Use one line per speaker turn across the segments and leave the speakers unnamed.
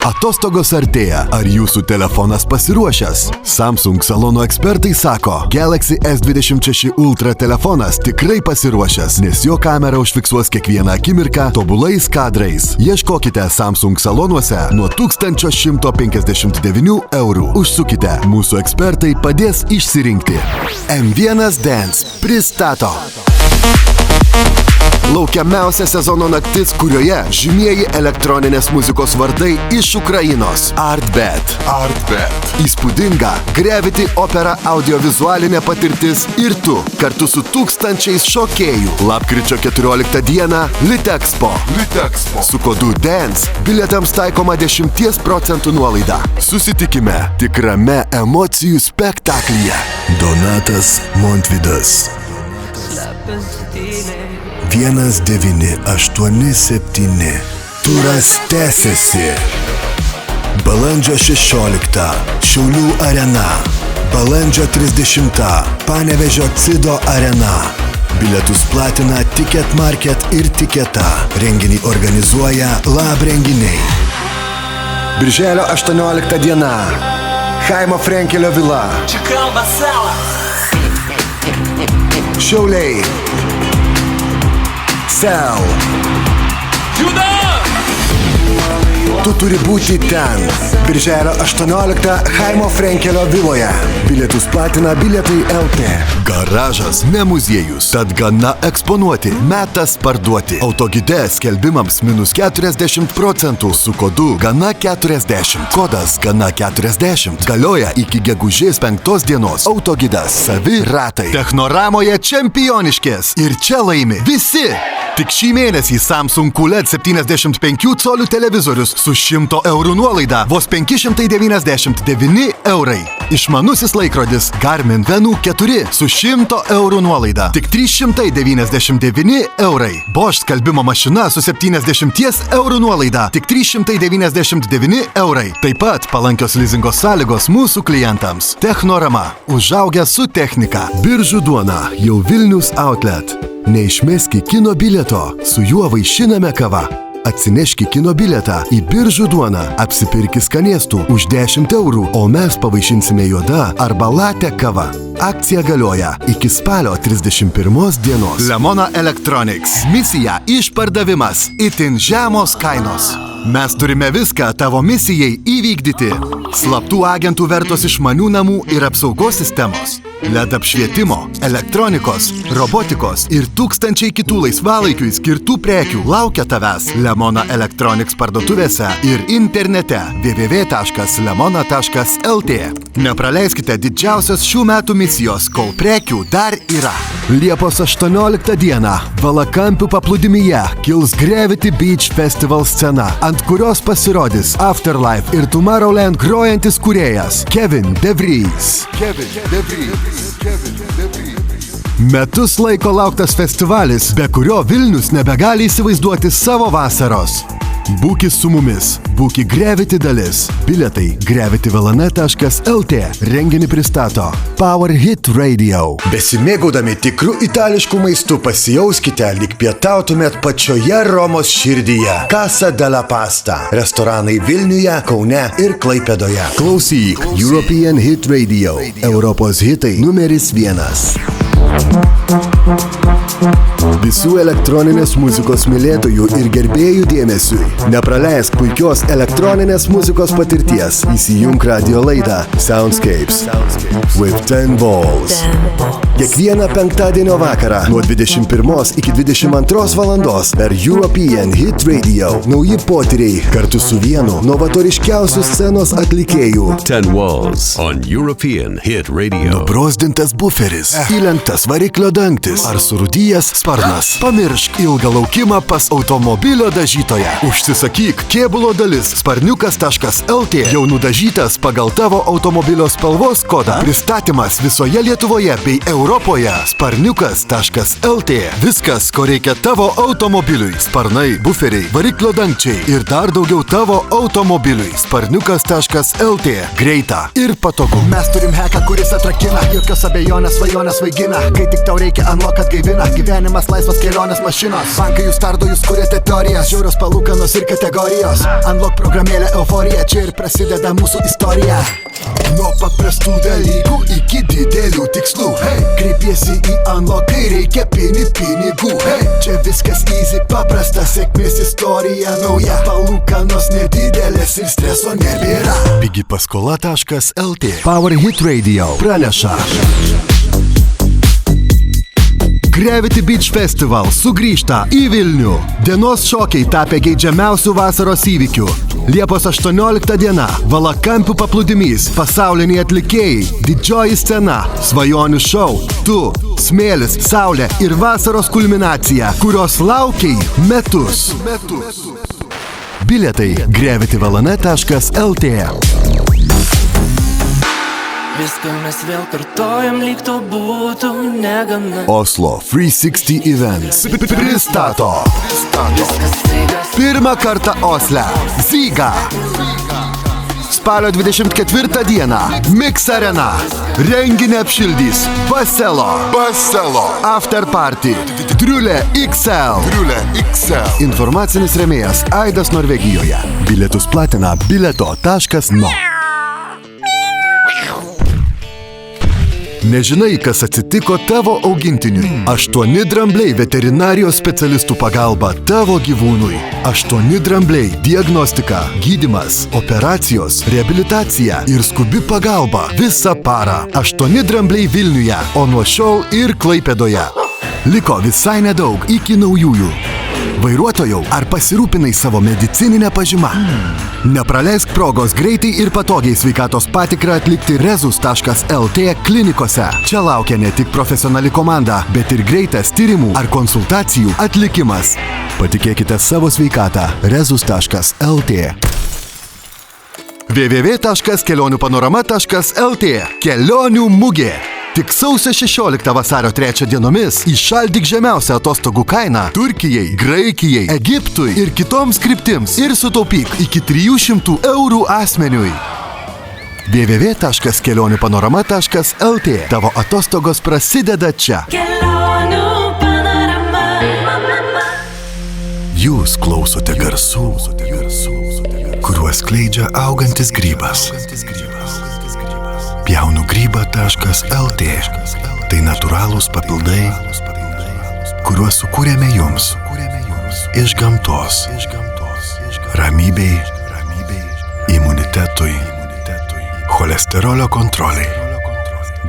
Atostogos artėja. Ar jūsų telefonas pasiruošęs? Samsung salonų ekspertai sako, Galaxy S26 Ultra telefonas tikrai pasiruošęs, nes jo kamera užfiksuos kiekvieną akimirką tobulais kadrais. Ieškokite Samsung salonuose nuo 1159 eurų. Užsukite, mūsų ekspertai padės išsirinkti. M1 Dance pristato laukiamiausia sezono naktis, kurioje žymieji elektroninės muzikos vardai iš Ukrainos. Artbet. Įspūdinga Gravity opera audiovizualinė patirtis ir tu, kartu su tūkstančiais šokėjų. Lapkričio 14 dieną Litexpo. Su kodu DANCE bilietams taikoma 10% nuolaida. Susitikime tikrame emocijų spektaklyje. Donatas Montvydas. 1987. Turas tęsiasi. Balandžio 16. Šiaulių arena. Balandžio 30. Panevėžio Cido arena. Bilietus platina Ticket Market ir Tiketa. Renginį organizuoja Lab renginiai. Birželio 18 diena. Chaimo Frenkelio vila. Šiauliai. Sel. Tu turi būti ten. Birželio 18 Chaimo Frenkelio viloje. Bilietus platina Bilietai LT. Garažas, ne muziejus. Tad gana eksponuoti. Metas parduoti. Autogide skelbimams -40% su kodu GANA40. Kodas GANA40 galioja iki gegužės 5 dienos. Autogidas, savi ratai. Technoramoje čempioniškės. Ir čia laimi visi. Tik šį mėnesį Samsung QLED 75 colių televizorius su 100 eurų nuolaida vos 599 eurai. Išmanusis laikrodis Garmin Venu 4 su 100 eurų nuolaida. Tik 399 eurai. Bosch skalbimo mašina su 70 eurų nuolaida. Tik 399 eurai. Taip pat palankios lizingo sąlygos mūsų klientams. Technorama. Užaugę su technika. Biržų duona. Jau Vilnius Outlet. Neišmeski kino bilieto, su juo vaišiname kava. Atsineški kino bilietą į Biržų duoną, apsipirki skanėstų už 10 eurų, o mes pavaišinsime juoda arba latę kava. Akcija galioja iki spalio 31 dienos. Lemona Electronics. Misija išpardavimas. Itin žemos kainos. Mes turime viską tavo misijai įvykdyti. Slaptų agentų vertos išmanių namų ir apsaugos sistemos. LED apšvietimo, elektronikos, robotikos ir tūkstančiai kitų laisvalaikiui skirtų prekių laukia tavęs Lemona Electronics parduotuvėse ir internete www.lemona.lt. Nepraleiskite didžiausios šių metų misijos, kol prekių dar yra. Liepos 18 dieną Valakampių paplūdimyje kils Gravity Beach Festival scena, ant kurios pasirodys Afterlife ir Tomorrowland grojantis kūrėjas Kevin DeVries. Metus laiko lauktas festivalis, be kurio Vilnius nebegali įsivaizduoti savo vasaros. Būkis su mumis, būki Gravity dalis. Bilietai gravityvalana.lt. Renginį pristato Power Hit Radio. Besimėgaudami tikrų itališkų maistų pasijauskite, lyg pietautumėt pačioje Romos širdyje. Casa della Pasta. Restoranai Vilniuje, Kaune ir Klaipėdoje. Klausyk European Hit Radio. Europos hitai numeris 1. Visų elektroninės muzikos mylėtojų ir gerbėjų dėmesiui. Nepraleisk puikios elektroninės muzikos patirties. Įsijunk radio laidą Soundscapes with 10 Balls. Kiekvieną penktadienio vakarą nuo 21 iki 22 valandos per European Hit Radio. Nauji potyriai kartu su vienu novatoriškiausių scenos atlikėjų.
10 Walls on European Hit Radio.
Nubrozdintas buferis, įlenktas variklio dangtis ar surūdijęs sparnas. Pamiršk ilgą laukimą pas automobilio dažytoją. Užsisakyk kėbulo dalis sparniukas.lt. Jau nudažytas pagal tavo automobilio spalvos kodą. Pristatymas visoje Lietuvoje bei Europoje. Sparniukas.lt. Viskas, ko reikia tavo automobiliui. Sparnai, buferiai, variklio dangčiai ir dar daugiau tavo automobiliui. Sparniukas.lt. Greita ir patogu.
Mes turim heką, kuris atrakina, jokios abejonės svajonės vaigina.
kai tik tau reikia unlock atgaivina. Gyvenimas laisvas, kelionės mašinos. Bankai jūs tardo, jūs kuriate teorijas, žiaurios palūkanos ir kategorijos. Unlock programėlė euforija, čia ir prasideda mūsų istorija. Nuo paprastų dalykų iki didelių tikslų, hey. Kreipiesi į unlock, kai reikia pinigų, hey. Čia viskas easy, paprasta, sėkmės istorija nauja. Palūkanos nedidelės ir streso nebėra. Pigipaskola.lt Power Hit Radio praneša. Gravity Beach Festival sugrįžta į Vilnių. Dienos šokiai tapę geidžiamiausių vasaros įvykių. Liepos 18 diena, Valakampių paplūdimys, pasauliniai atlikėjai, didžioji scena, svajonių šou, tu, smėlis, saulė ir vasaros kulminacija, kurios laukiai metus. Bilietai gravityvalane.lt.
Viską mes vėl kartojam, lyg to būtų negana.
Oslo 360 Events pristato pirmą kartą Osle Zyga. Spalio 24 dieną Mix Arena. Renginį apšildys Baselo After Party Driulė XL. Informacinis rėmėjas Aidas Norvegijoje. Bilietus platina bileto.no. Nežinai, kas atsitiko tavo augintiniui. 8 drambliai veterinarijos specialistų pagalba tavo gyvūnui. 8 drambliai diagnostika, gydymas, operacijos, reabilitacija ir skubi pagalba visą parą. 8 drambliai Vilniuje, o nuo šiol ir Klaipėdoje. Liko visai nedaug iki naujųjų. Vairuotojau, ar pasirūpinai savo medicininę pažymą? Nepraleisk progos greitai ir patogiai sveikatos patikrą atlikti rezus.lt klinikose. Čia laukia ne tik profesionali komanda, bet ir greitas tyrimų ar konsultacijų atlikimas. Patikėkite savo sveikatą rezus.lt. www.kelioniupanorama.lt Kelionių mugė. Tik sausio 16 vasario 3 dienomis įšaldyk žemiausią atostogų kainą Turkijai, Graikijai, Egiptui ir kitoms kryptims ir sutaupyk iki 300 eurų asmeniui. www.kelioniupanorama.lt Tavo atostogos prasideda čia.
Kelionių panorama.
Jūs klausote garsų, kuriuos skleidžia augantis grybas. Pjaunugryba.lt Tai natūralūs papildai, kuriuos sukūrėme jums iš gamtos. Ramybei, imunitetui, cholesterolio kontroliai.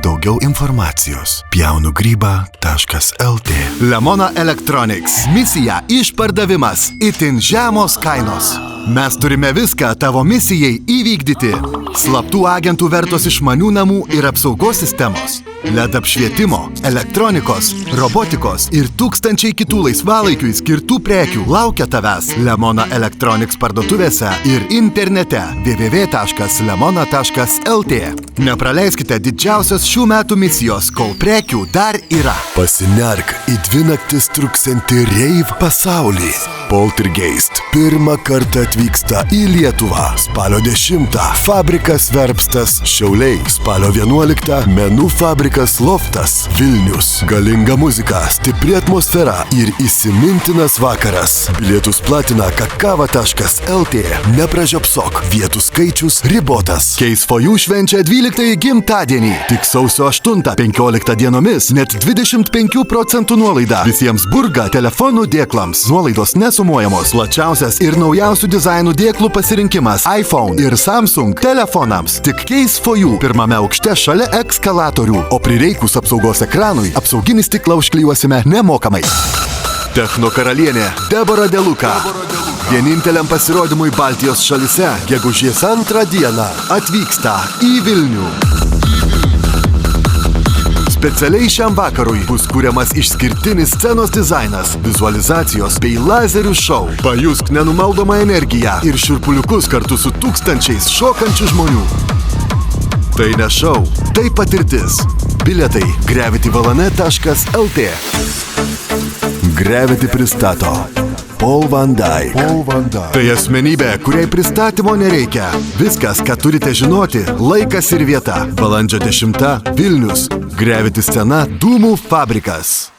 Daugiau informacijos pjaunugryba.lt Lemona Electronics. Misija išpardavimas. Itin žemos kainos. Mes turime viską tavo misijai įvykdyti. Slaptų agentų vertos išmanių namų ir apsaugos sistemos. LED apšvietimo, elektronikos, robotikos ir tūkstančiai kitų laisvalaikiui skirtų prekių laukia tavęs Lemona Electronics parduotuvėse ir internete www.lemona.lt. Nepraleiskite didžiausios šių metų misijos, kol prekių dar yra. Pasinerk į 2 naktis truksiantį rave pasaulį. Poltergeist pirmą kartą atvyksta į Lietuvą. Spalio 10 fabrikas Verbstas Šiauliai. Spalio 11 menų fabrikas Loftas Vilnius. Galinga muzika, stipri atmosfera ir įsimintinas vakaras. Bilietus platina kakava.lt. Nepražiopsok, vietų skaičius ribotas. Case for You švenčia 12 gimtadienį. Tik sausio 8-15 dienomis net 25% nuolaida visiems Burga telefonų dėklams. Nuolaidos nesumuojamos. Plačiausias ir naujausių dizainų dėklų pasirinkimas iPhone ir Samsung telefonams. Tik Case for You pirmame aukšte šalia ekskalatorių, o prireikus apsaugos ekranui apsauginį stiklą užklijuosime nemokamai. Techno karalienė Debora Deluka. Vieninteliam pasirodymui Baltijos šalyse gegužės 2 dieną atvyksta į Vilnių. Specialiai šiam vakarui bus kuriamas išskirtinis scenos dizainas, vizualizacijos bei lazerių šou. Pajusk nenumaldomą energiją ir šiurpuliukus kartu su tūkstančiais šokančių žmonių. Tai ne šou, tai patirtis. Bilietai gravityvalane.lt. Gravity pristato Paul Van Dyke. Tai asmenybė, kuriai pristatymo nereikia. Viskas, ką turite žinoti, laikas ir vieta. Balandžio 10 Vilnius. Gravity scena Dūmų fabrikas.